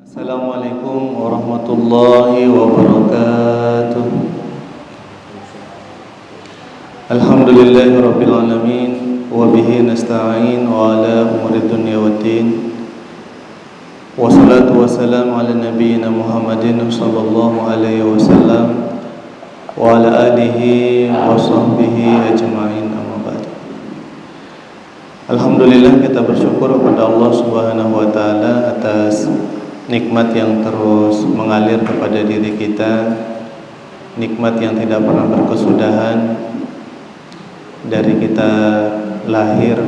Assalamualaikum warahmatullahi wabarakatuh. Alhamdulillahirabbil alamin wa bihi nasta'in wa ala umurid dunya waddin. Wassalatu wassalamu ala nabiyyina Muhammadin sallallahu alaihi wasallam wa ala alihi wa sahbihi ajma'in, amma ba'd. Alhamdulillah, kita bersyukur kepada Allah Subhanahu wa taala atas nikmat yang terus mengalir kepada diri kita, nikmat yang tidak pernah berkesudahan dari kita lahir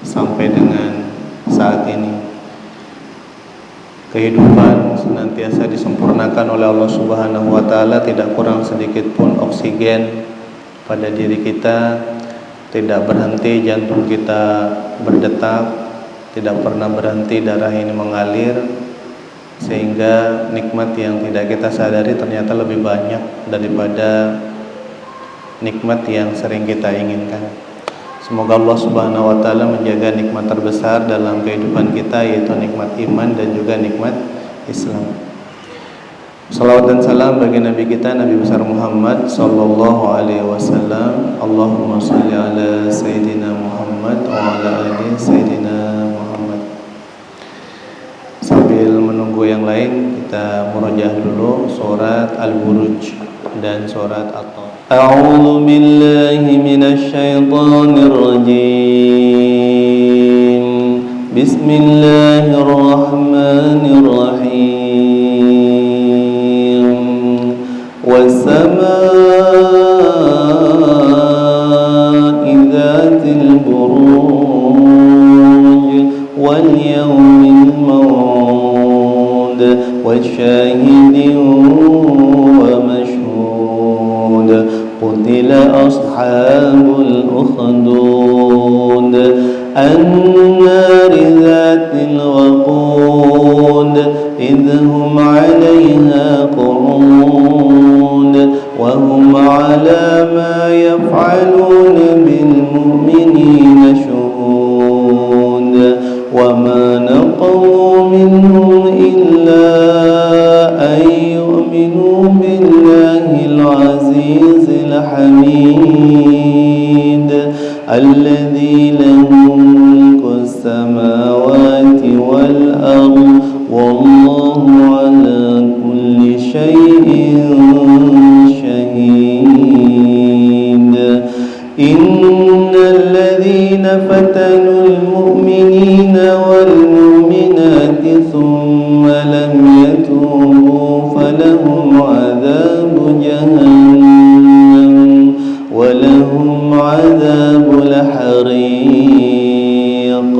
sampai dengan saat ini. Kehidupan senantiasa disempurnakan oleh Allah Subhanahu wa taala, tidak kurang sedikit pun oksigen pada diri kita, tidak berhenti jantung kita berdetak, tidak pernah berhenti darah ini mengalir, sehingga nikmat yang tidak kita sadari ternyata lebih banyak daripada nikmat yang sering kita inginkan. Semoga Allah Subhanahu wa taala menjaga nikmat terbesar dalam kehidupan kita, yaitu nikmat iman dan juga nikmat Islam. Salawat dan salam bagi Nabi kita, Nabi besar Muhammad sallallahu alaihi wasallam. Allahumma shalli ala Sayyidina Muhammad wa ala ali Sayyidina Muhammad. Sambil menunggu yang lain, kita murojaah dulu surat Al-Buruj dan surat At-Taha. A'udzu billahi minasy syaithanir rajim. Bismillahirrahmanirrahim. Was-samaa'i dzatil buruj wal yawmil maw'ud wasyahidin wa mashhud. Qutila ashabul ukhdud an-nari dzatil waqud idhum 'alayha qu'ud wa hum 'ala ma yaf'aluna bil mu'minina shuhud wa ma naqamu minhum illa an yu'minu billahil 'azizil hamid alladzi lahu mulku samawati wal ardh wallahu 'ala kulli syai'in syahid. Innal ladzina fatanul mu'minina wal mu'minati thumma lam yatubu falahum 'adzabu jahannam wa lahum 'adzabul hariq.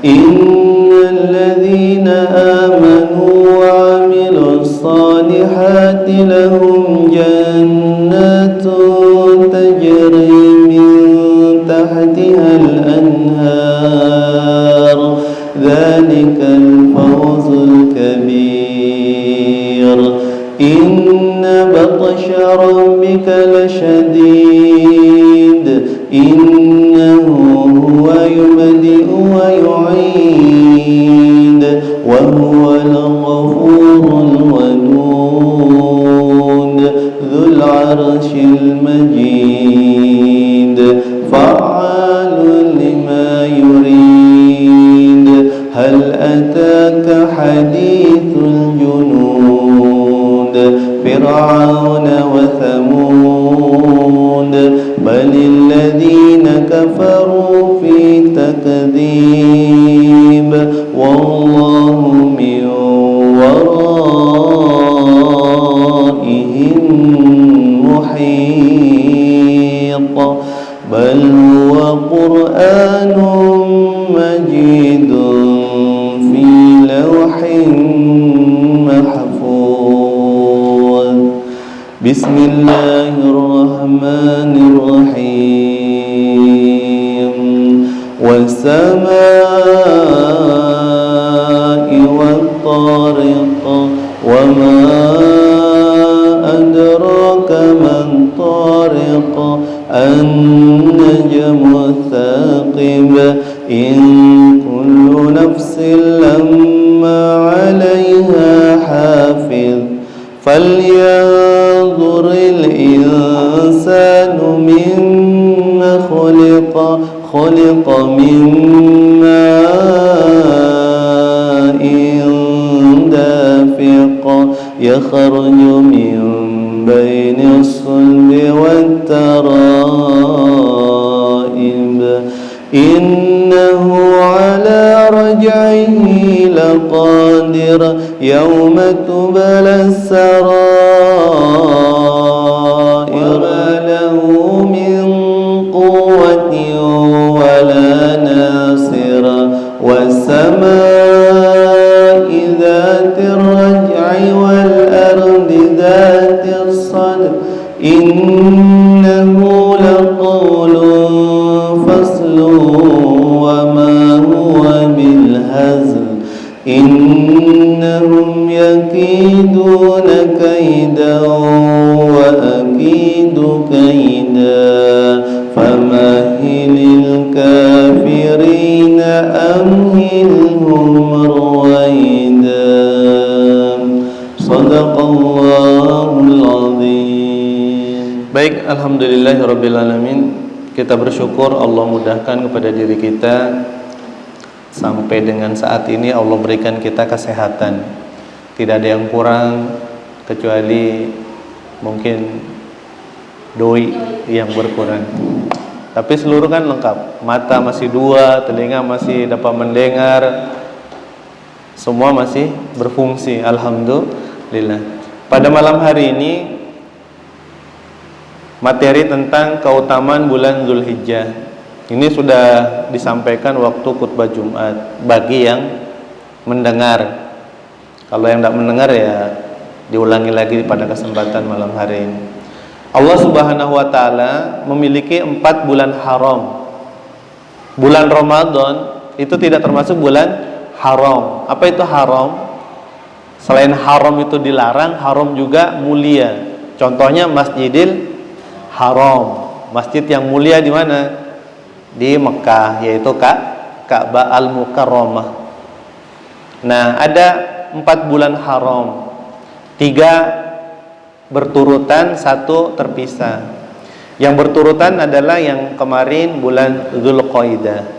Innal ladzina amanu wa 'amilus salihati lahum jannatun tajri min tahtihal anhar. Dzalikal fawzul kabir. Inna batsha rabbika lasyadid. Innahu huwa yubdi'u wa yu'id wa huwal ghafurul wadud dzul 'arsyil majid fa'alun lima yurid. Hal ataka hadithul junud fir'auna wa thamud balil ladzina kafaru fi takdzib wallahu min waraihim muhit bal huwa qur'anun majidun fi lawhin mahfuz. Bismillahirrahmanirrahim. Was-samaa'i wat-tariq wa ma adraka man tariq an-najmu ats-tsaqib in kullu nafsin فلينظر الإنسان مما خلق من ماء دافق يخرج من بين الصلب والترائب إنه على رجعه لقادر يوم تبلى السرائر ما له من قوة ولا ناصر والسماء ذات الرجع والأرض ذات الصدع إنه لقول فصل وما هو بالهزل إنهم يكيدون كيدا وأكيد كيدا فمهل الكافرين أمهلهم رويدا Sadaqallahul azim. Baik, alhamdulillahirabbil alamin. Kita bersyukur Allah mudahkan kepada diri kita sampai dengan saat ini Allah berikan kita kesehatan. Tidak ada yang kurang kecuali mungkin doi yang berkurang. Tapi seluruh kan lengkap. Mata masih dua, telinga masih dapat mendengar. Semua masih berfungsi, alhamdulillah. Pada malam hari ini materi tentang keutamaan bulan Zulhijjah. Ini sudah disampaikan waktu khutbah Jumat bagi yang mendengar. Kalau yang tidak mendengar ya diulangi lagi pada kesempatan malam hari ini. Allah Subhanahu wa taala memiliki 4 bulan haram. Bulan Ramadan itu tidak termasuk bulan haram. Apa itu haram? Selain haram itu dilarang, haram juga mulia. Contohnya Masjidil Haram. Masjid yang mulia di mana? Di Mekah, yaitu Ka'bah Al-Mukarramah. Nah, ada 4 bulan haram. 3 berturutan, 1 terpisah. Yang berturutan adalah yang kemarin bulan Dzulqa'dah.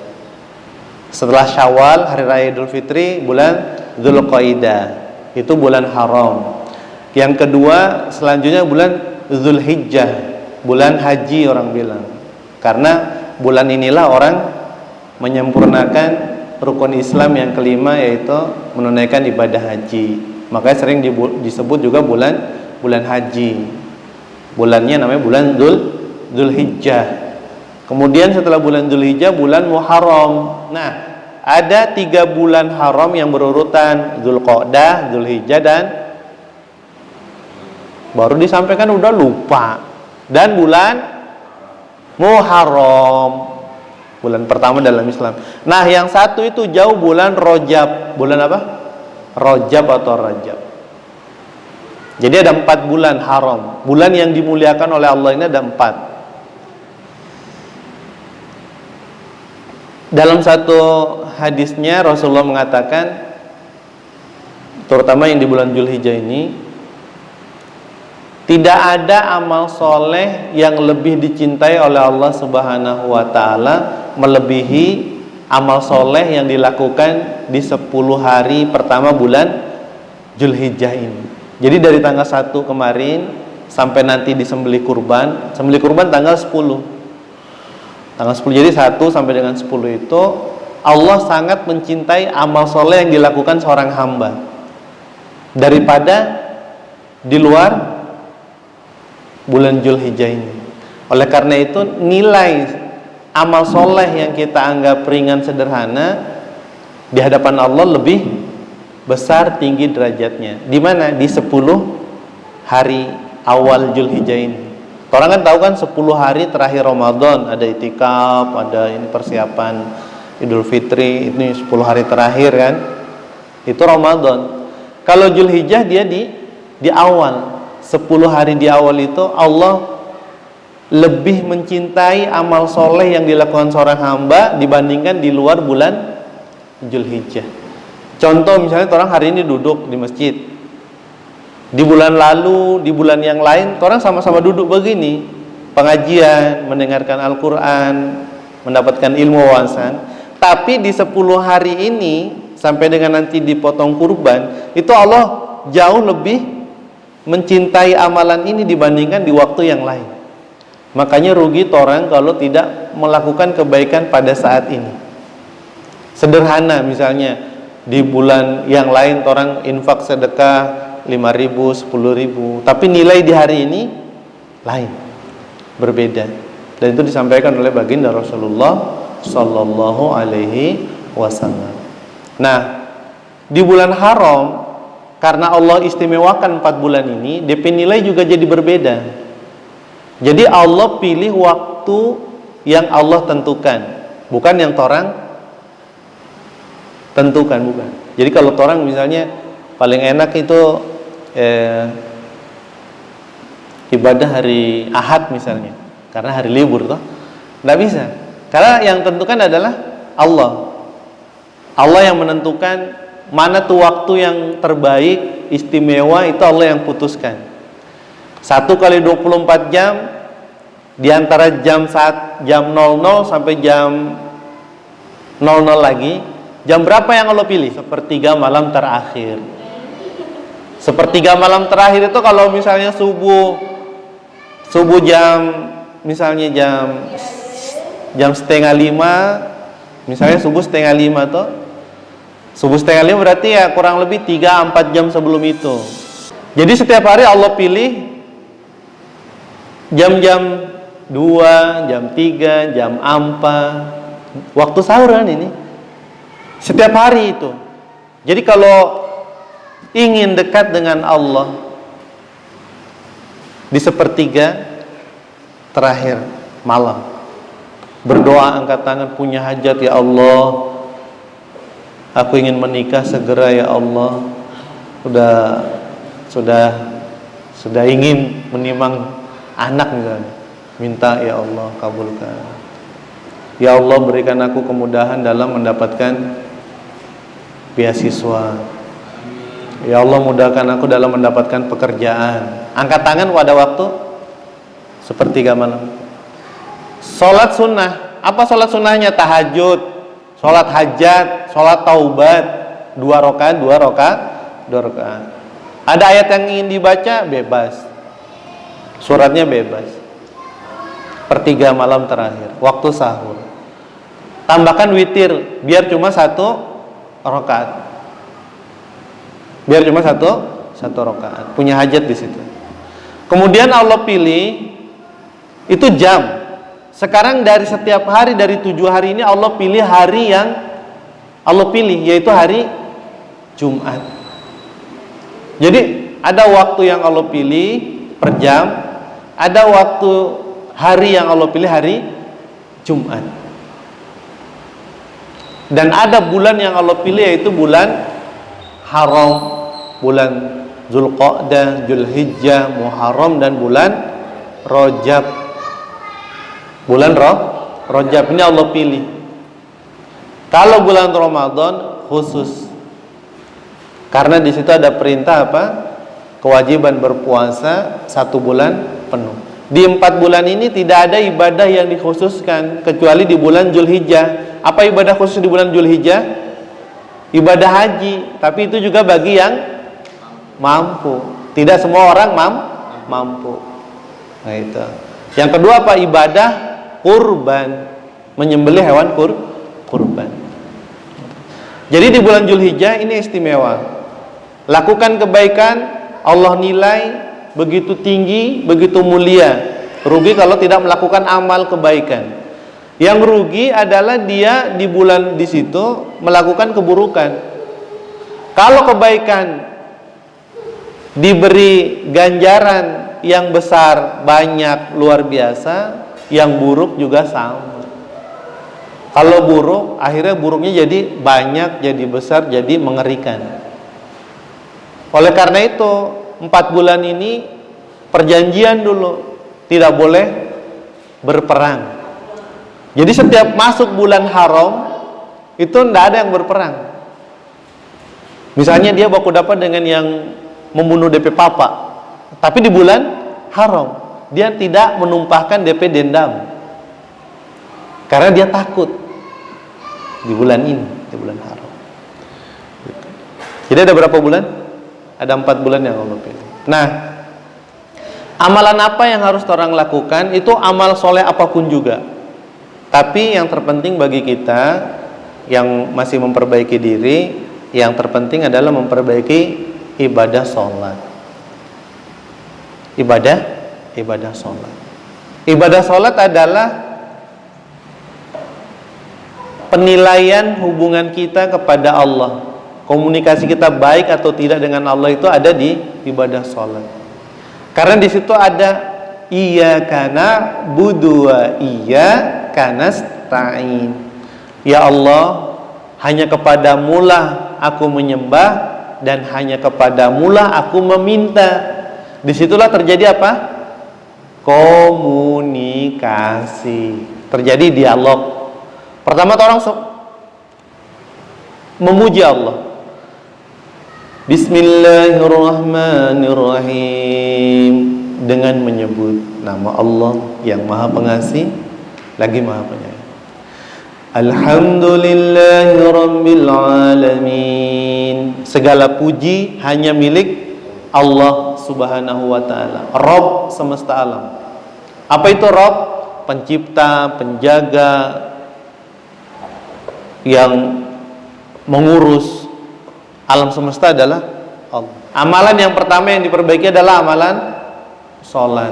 Setelah Syawal, hari raya Idul Fitri, bulan Dzulqa'dah. Itu bulan haram. Yang kedua selanjutnya bulan Zulhijjah, bulan haji orang bilang. Karena bulan inilah orang menyempurnakan rukun Islam yang kelima, yaitu menunaikan ibadah haji. Makanya sering disebut juga bulan haji. Bulannya namanya bulan Zulhijjah. Kemudian setelah bulan Zulhijjah bulan Muharram. Nah, ada 3 bulan haram yang berurutan, Dzulqa'dah, Zulhijjah, dan baru disampaikan udah lupa. Dan bulan Muharram, bulan pertama dalam Islam. Nah, yang satu itu jauh, bulan Rajab. Bulan apa? Rajab atau Rajab. Jadi ada 4 bulan haram. Bulan yang dimuliakan oleh Allah ini ada 4. Dalam satu hadisnya Rasulullah mengatakan, terutama yang di bulan Zulhijjah ini, tidak ada amal soleh yang lebih dicintai oleh Allah Subhanahu wa ta'ala melebihi amal soleh yang dilakukan di 10 hari pertama bulan Zulhijjah ini. Jadi dari tanggal 1 kemarin sampai nanti disembelih kurban tanggal 10. Tanggal 10, jadi 1 sampai dengan 10 itu Allah sangat mencintai amal soleh yang dilakukan seorang hamba daripada di luar bulan Zulhijjah ini. Oleh karena itu nilai amal soleh yang kita anggap ringan sederhana di hadapan Allah lebih besar, tinggi derajatnya. Di mana? Di 10 hari awal Zulhijjah ini. Orang kan tahu kan 10 hari terakhir Ramadan ada itikaf, ada ini persiapan Idul Fitri, ini 10 hari terakhir kan. Itu Ramadan. Kalau Zulhijjah dia di awal. 10 hari di awal itu Allah lebih mencintai amal soleh yang dilakukan seorang hamba dibandingkan di luar bulan Zulhijjah. Contoh misalnya orang hari ini duduk di masjid, Di bulan lalu, di bulan yang lain, orang sama-sama duduk begini, pengajian, mendengarkan Al-Quran, mendapatkan ilmu wawasan. Tapi di 10 hari ini, sampai dengan nanti dipotong kurban, itu Allah jauh lebih mencintai amalan ini dibandingkan di waktu yang lain. Makanya rugi orang kalau tidak melakukan kebaikan pada saat ini. Sederhana misalnya, di bulan yang lain orang infak sedekah 5.000, 10.000, tapi nilai di hari ini lain, berbeda. Dan itu disampaikan oleh baginda Rasulullah Sallallahu Alaihi Wasallam. Nah, di bulan haram, karena Allah istimewakan 4 bulan ini, DP nilai juga jadi berbeda. Jadi Allah pilih waktu yang Allah tentukan, bukan yang orang tentukan, bukan. Jadi kalau orang misalnya paling enak itu ibadah hari Ahad misalnya, karena hari libur toh, nggak bisa. Karena yang tentukan adalah Allah. Allah yang menentukan mana tuh waktu yang terbaik, istimewa, itu Allah yang putuskan. 1 kali 24 jam, di antara jam 00 sampai jam 00 lagi, jam berapa yang Allah pilih? Sepertiga malam terakhir. Sepertiga malam terakhir itu kalau misalnya subuh jam, misalnya jam 4:30, misalnya subuh 4:30 tuh, subuh 4:30 berarti ya kurang lebih 3-4 jam sebelum itu. Jadi setiap hari Allah pilih jam-jam 2, jam 3, jam 4, waktu sahuran ini setiap hari itu. Jadi kalau ingin dekat dengan Allah di sepertiga terakhir malam, berdoa, angkat tangan, punya hajat, ya Allah, aku ingin menikah segera ya Allah, sudah ingin menimang anak misalnya, minta ya Allah kabulkan, ya Allah berikan aku kemudahan dalam mendapatkan beasiswa, ya Allah mudahkan aku dalam mendapatkan pekerjaan. Angkat tangan pada waktu sepertiga malam. Sholat sunnah, apa sholat sunnahnya? Tahajud, sholat hajat, sholat taubat, 2 rakaat. Ada ayat yang ingin dibaca, bebas, suratnya bebas. Pertiga malam terakhir, waktu sahur, tambahkan witir, biar cuma 1 rakaat, biar cuma satu rakaat, punya hajat di situ. Kemudian Allah pilih itu jam. Sekarang dari setiap hari, dari 7 hari ini Allah pilih hari yang Allah pilih, yaitu hari Jumat. Jadi ada waktu yang Allah pilih per jam, ada waktu hari yang Allah pilih hari Jumat, dan ada bulan yang Allah pilih yaitu bulan haram, bulan Zulqa'dah, Zulhijjah, Muharram, dan bulan Rajab. Bulan Rajab ini Allah pilih. Kalau bulan Ramadan khusus, karena di situ ada perintah apa? Kewajiban berpuasa 1 bulan penuh. Di 4 bulan ini tidak ada ibadah yang dikhususkan kecuali di bulan Zulhijjah. Apa ibadah khusus di bulan Zulhijjah? Ibadah haji, tapi itu juga bagi yang mampu. Tidak semua orang mampu. Nah itu. Yang kedua apa? Ibadah kurban, menyembelih hewan kurban. Jadi di bulan Zulhijjah ini istimewa. Lakukan kebaikan, Allah nilai begitu tinggi, begitu mulia. Rugi kalau tidak melakukan amal kebaikan. Yang rugi adalah dia di bulan di situ melakukan keburukan. Kalau kebaikan diberi ganjaran yang besar, banyak, luar biasa, yang buruk juga sama. Kalau buruk, akhirnya buruknya jadi banyak, jadi besar, jadi mengerikan. Oleh karena itu 4 bulan ini perjanjian dulu, tidak boleh berperang. Jadi setiap masuk bulan haram itu tidak ada yang berperang. Misalnya dia baku dapat dengan yang membunuh DP papa, tapi di bulan haram. Dia tidak menumpahkan DP dendam karena dia takut di bulan ini, di bulan haram. Jadi ada berapa bulan? Ada 4 bulan yang Allah pilih. Nah, amalan apa yang harus orang lakukan? Itu amal soleh apapun juga. Tapi yang terpenting bagi kita yang masih memperbaiki diri, yang terpenting adalah memperbaiki ibadah sholat. Ibadah sholat. Ibadah sholat adalah penilaian hubungan kita kepada Allah. Komunikasi kita baik atau tidak dengan Allah itu ada di ibadah sholat. Karena di situ ada iyyaka na'budu wa iyyaka nasta'in. Ya Allah, hanya kepadamulah aku menyembah dan hanya kepadamulah aku meminta. Disitulah terjadi apa? Komunikasi. Terjadi dialog. Pertama orang memuji Allah. Bismillahirrahmanirrahim, dengan menyebut nama Allah yang Maha Pengasih lagi Maha Penyayang. Alhamdulillahirabbil alamin. Segala puji hanya milik Allah Subhanahu wa taala, Rabb semesta alam. Apa itu Rabb? Pencipta, penjaga, yang mengurus alam semesta adalah Allah. Amalan yang pertama yang diperbaiki adalah amalan sholat.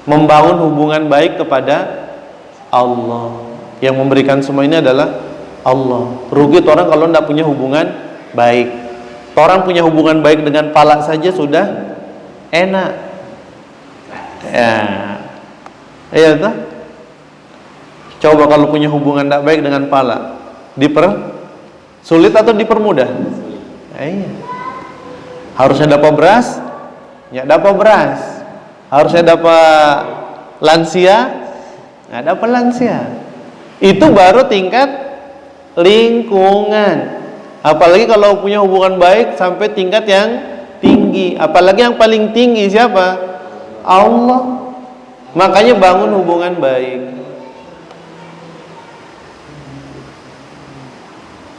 Membangun hubungan baik kepada Allah. Yang memberikan semua ini adalah Allah. Rugi orang kalau tidak punya hubungan baik. Orang punya hubungan baik dengan pala saja sudah enak. Ya, iya tuh. Coba kalau punya hubungan tidak baik dengan pala, sulit atau dipermudah? Iya. Harusnya dapat beras, ya dapat beras. Harusnya dapat lansia, ya dapat lansia. Itu baru tingkat lingkungan. Apalagi kalau punya hubungan baik sampai tingkat yang tinggi. Apalagi yang paling tinggi siapa? Allah. Makanya bangun hubungan baik.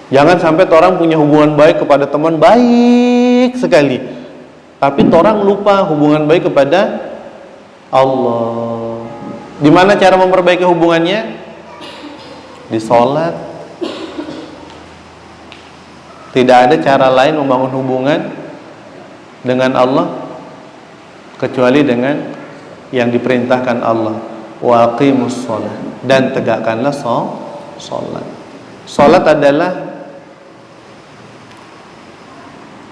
Jangan sampai orang punya hubungan baik kepada teman baik sekali, tapi orang lupa hubungan baik kepada Allah. Di mana cara memperbaiki hubungannya? Di sholat. Tidak ada cara lain membangun hubungan dengan Allah kecuali dengan yang diperintahkan Allah. Wa aqimus sholat, dan tegakkanlah sholat. Sholat adalah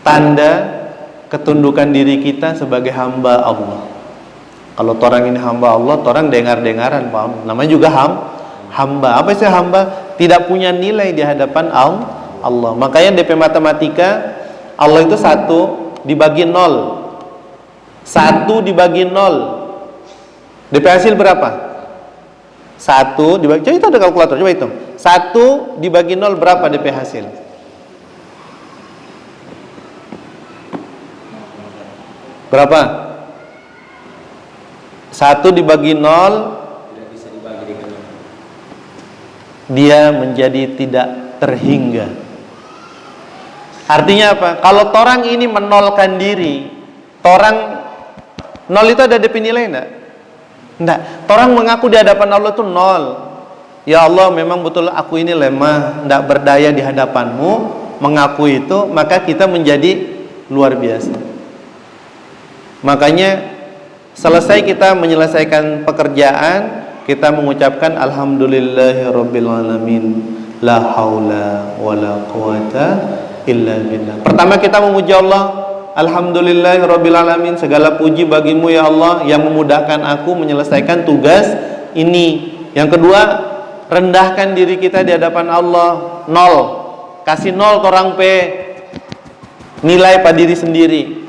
tanda ketundukan diri kita sebagai hamba Allah. Kalau orang ini hamba Allah, orang dengar-dengaran, paham? Namanya juga hamba. Apa sih hamba? Tidak punya nilai di hadapan Allah. Makanya DP matematika, Allah itu 1 dibagi 0. 1 dibagi 0. DP hasil berapa? 1 dibagi, coba itu ada kalkulator, coba hitung. 1 dibagi 0 berapa DP hasil? Berapa? 1 dibagi 0 tidak bisa dibagi dengan 0. Dia menjadi tidak terhingga. Artinya apa? Kalau orang ini menolkan diri, orang 0 itu ada DP nilai enggak? Enggak. Orang mengaku di hadapan Allah itu 0. Ya Allah, memang betul aku ini lemah, enggak berdaya di hadapanmu. Mengaku itu, maka kita menjadi luar biasa. Makanya selesai kita menyelesaikan pekerjaan, kita mengucapkan alhamdulillahirabbil alamin, la haula wala quwata illa billah. Pertama kita memuji Allah, alhamdulillahirabbil alamin, segala puji bagimu ya Allah yang memudahkan aku menyelesaikan tugas ini. Yang kedua, rendahkan diri kita di hadapan Allah, 0. Kasih 0 ke orang nilai pada diri sendiri.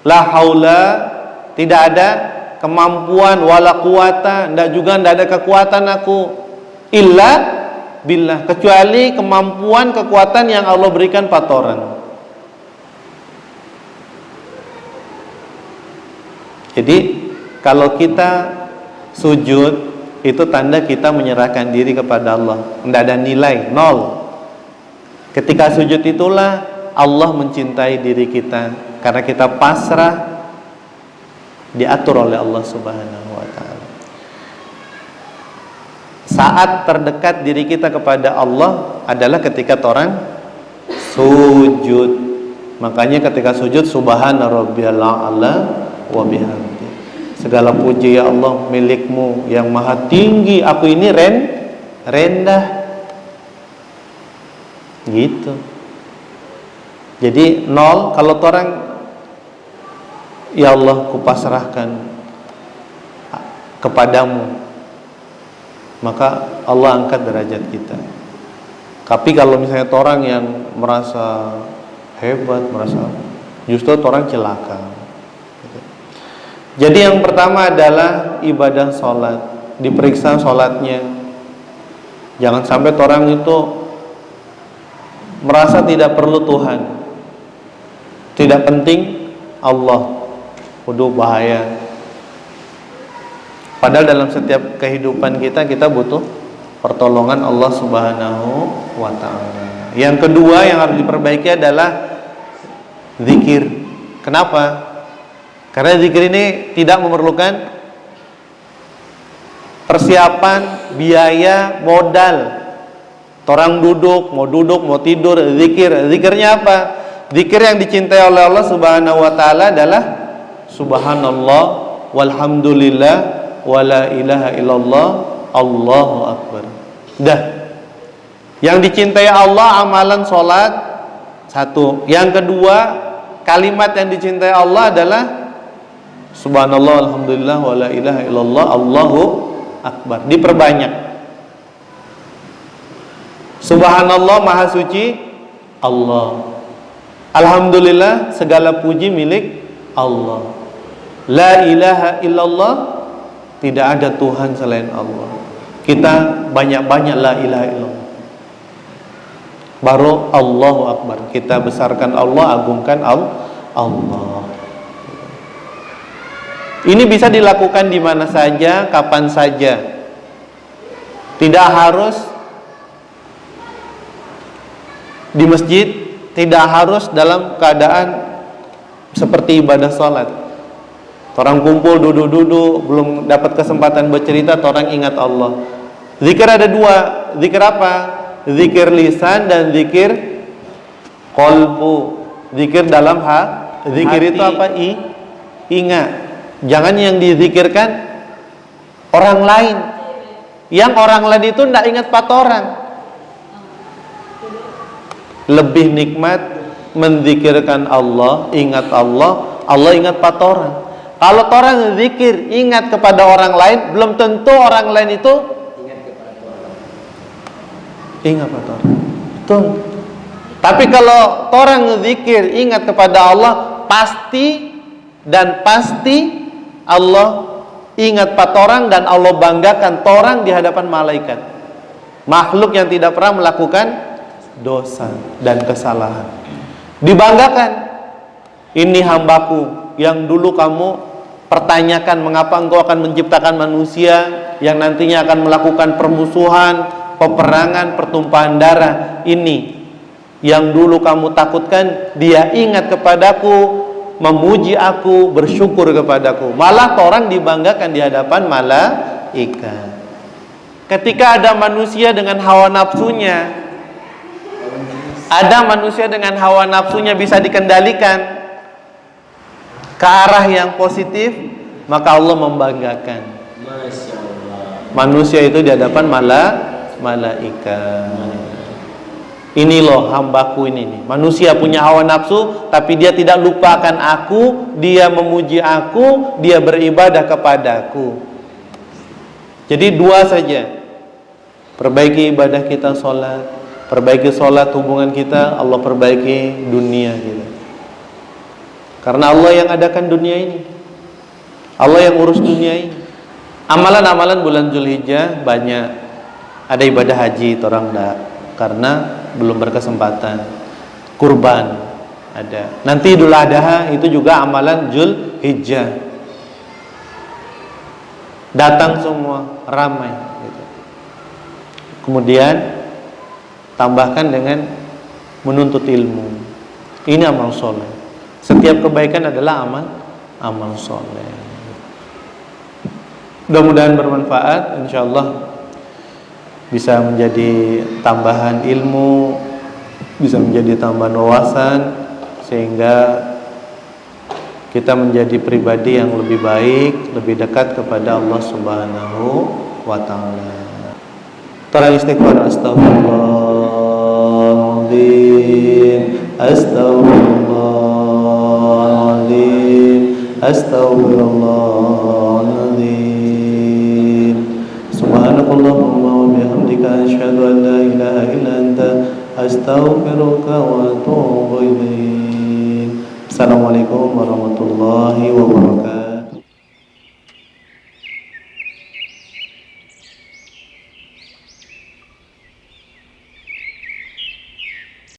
La haula, tidak ada kemampuan, wala quwata, ndak ada kekuatan aku, illa billah, kecuali kemampuan kekuatan yang Allah berikan pada orang. Jadi kalau kita sujud, itu tanda kita menyerahkan diri kepada Allah. Tidak ada nilai, nol. Ketika sujud itulah Allah mencintai diri kita, karena kita pasrah, diatur oleh Allah Subhanahu wa ta'ala. Saat terdekat diri kita kepada Allah adalah ketika orang sujud. Makanya ketika sujud, subhana rabbiyal a'la wa bihamdi. Segala puji ya Allah milikmu yang maha tinggi, aku ini rendah. Gitu. Jadi nol. Kalau orang, ya Allah kupasrahkan kepadamu, maka Allah angkat derajat kita. Tapi kalau misalnya orang yang merasa hebat, justru orang celaka. Jadi yang pertama adalah ibadah sholat, diperiksa sholatnya. Jangan sampai orang itu merasa tidak perlu Tuhan, tidak penting Allah. Waduh, bahaya. Padahal dalam setiap kehidupan kita butuh pertolongan Allah Subhanahu wa ta'ala. Yang kedua yang harus diperbaiki adalah zikir. Kenapa? Karena zikir ini tidak memerlukan persiapan, biaya, modal. Orang duduk, mau tidur, zikir. Zikirnya apa? Zikir yang dicintai oleh Allah Subhanahu wa ta'ala adalah subhanallah walhamdulillah wala ilaha illallah Allahu akbar. Dah. Yang dicintai Allah amalan sholat satu. Yang kedua, kalimat yang dicintai Allah adalah subhanallah alhamdulillah wala ilaha illallah Allahu akbar. Diperbanyak. Subhanallah maha suci Allah. Alhamdulillah segala puji milik Allah. La ilaha illallah, tidak ada Tuhan selain Allah. Kita banyak-banyak la ilaha illallah. Baru Allahu akbar. Kita besarkan Allah, agungkan Allah. Ini bisa dilakukan di mana saja, kapan saja. Tidak harus di masjid, tidak harus dalam keadaan seperti ibadah sholat. Orang kumpul duduk-duduk, belum dapat kesempatan bercerita, orang ingat Allah. Zikir ada dua. Zikir apa? Zikir lisan dan zikir qalbu. Zikir dalam zikir hati. Itu apa? Ingat. Jangan yang dizikirkan orang lain. Yang orang lain itu tidak ingat 4 orang. Lebih nikmat menzikirkan Allah, ingat Allah, Allah ingat 4 orang. Kalau orang zikir ingat kepada orang lain, belum tentu orang lain itu ingat kepada orang. Betul. Tapi kalau orang zikir ingat kepada Allah, pasti Allah ingat 4 orang dan Allah banggakan orang di hadapan malaikat. Makhluk yang tidak pernah melakukan dosa dan kesalahan dibanggakan. Ini hambaku yang dulu kamu pertanyakan mengapa engkau akan menciptakan manusia yang nantinya akan melakukan permusuhan, peperangan, pertumpahan darah. Ini yang dulu kamu takutkan, dia ingat kepadaku, memuji aku, bersyukur kepadaku. Malah orang dibanggakan di hadapan malaikat. Ketika ada manusia dengan hawa nafsunya, bisa dikendalikan ke arah yang positif, maka Allah membanggakan. Masya Allah. Manusia itu di hadapan malaikat. Ini loh hambaku ini nih. Manusia punya hawa nafsu, tapi dia tidak lupakan aku, dia memuji aku, dia beribadah kepadaku. Jadi 2 saja. Perbaiki ibadah kita sholat, perbaiki sholat hubungan kita, Allah perbaiki dunia kita. Karena Allah yang adakan dunia ini, Allah yang urus dunia ini. Amalan-amalan bulan Zulhijjah banyak. Ada ibadah haji, orang enggak, karena belum berkesempatan. Kurban ada. Nanti Idul Adha itu juga amalan Zulhijjah. datang semua ramai gitu. Kemudian tambahkan dengan menuntut ilmu. Ini amal soleh. Setiap kebaikan adalah amal soleh. Mudah-mudahan bermanfaat. Insyaallah bisa menjadi tambahan ilmu, bisa menjadi tambahan wawasan, sehingga kita menjadi pribadi yang lebih baik, lebih dekat kepada Allah Subhanahu wa taala. Tara istighfar, astaghfirullahaladzim, astaghfirullahaladzim, astaghfirullahaladzim. Subhanakallahumma wa bihamdika asyhadu an la ilaha illa anta astaghfiruka wa atubu ilaik. Assalamualaikum warahmatullahi wabarakatuh.